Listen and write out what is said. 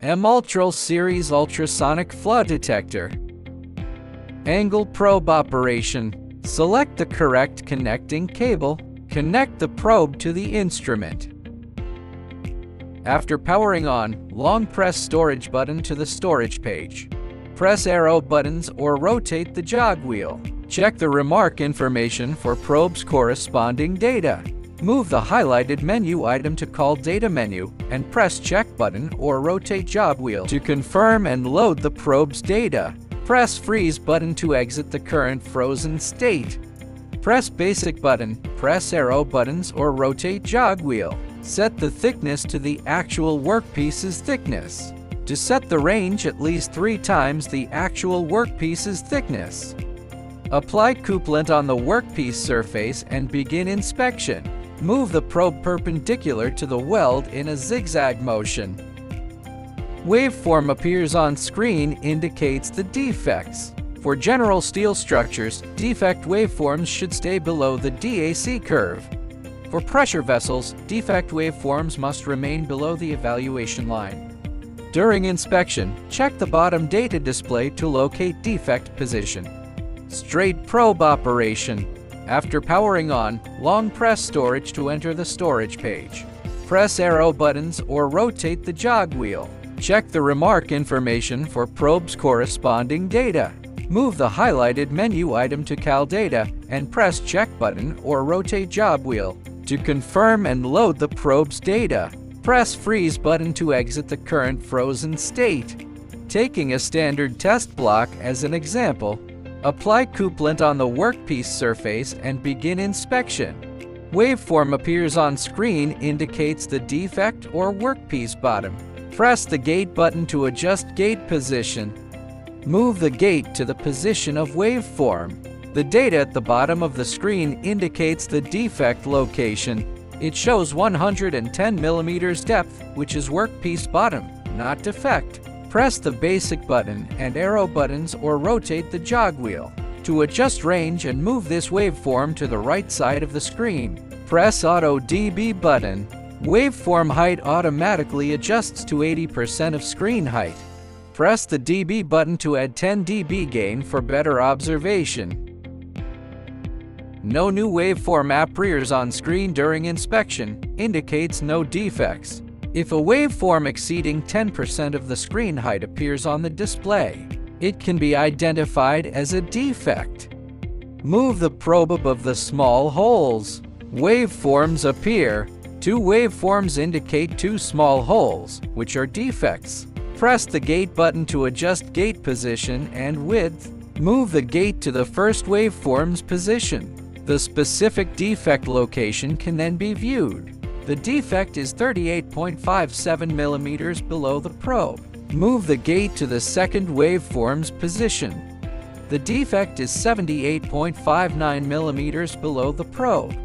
M-Ultral Series Ultrasonic Flaw Detector. Angle probe operation. Select the correct connecting cable. Connect the probe to the instrument. After powering on, long press storage button to the storage page. Press arrow buttons or rotate the jog wheel. Check the remark information for probe's corresponding data. Move the highlighted menu item to Call Data menu and press check button or rotate jog wheel to confirm and load the probe's data. Press freeze button to exit the current frozen state. Press basic button, press arrow buttons or rotate jog wheel. Set the thickness to the actual workpiece's thickness. To set the range at least 3 times the actual workpiece's thickness. Apply coolant on the workpiece surface and begin inspection. Move the probe perpendicular to the weld in a zigzag motion. Waveform appears on screen indicates the defects. For general steel structures, defect waveforms should stay below the DAC curve. For pressure vessels, defect waveforms must remain below the evaluation line. During inspection, check the bottom data display to locate defect position. Straight probe operation. After powering on, long press storage to enter the storage page. Press arrow buttons or rotate the jog wheel. Check the remark information for probe's corresponding data. Move the highlighted menu item to Cal Data and press check button or rotate jog wheel. To confirm and load the probe's data, press freeze button to exit the current frozen state. Taking a standard test block as an example, apply coolant on the workpiece surface and begin inspection. Waveform appears on screen indicates the defect or workpiece bottom. Press the gate button to adjust gate position. Move the gate to the position of waveform. The data at the bottom of the screen indicates the defect location. It shows 110 mm depth, which is workpiece bottom, not defect. Press the basic button and arrow buttons or rotate the jog wheel. To adjust range and move this waveform to the right side of the screen, press AutoDB button. Waveform height automatically adjusts to 80% of screen height. Press the dB button to add 10 dB gain for better observation. No new waveform appears on screen during inspection, indicates no defects. If a waveform exceeding 10% of the screen height appears on the display, it can be identified as a defect. Move the probe above the small holes. Waveforms appear. 2 waveforms indicate 2 small holes, which are defects. Press the gate button to adjust gate position and width. Move the gate to the first waveform's position. The specific defect location can then be viewed. The defect is 38.57 mm below the probe. Move the gate to the second waveform's position. The defect is 78.59 mm below the probe.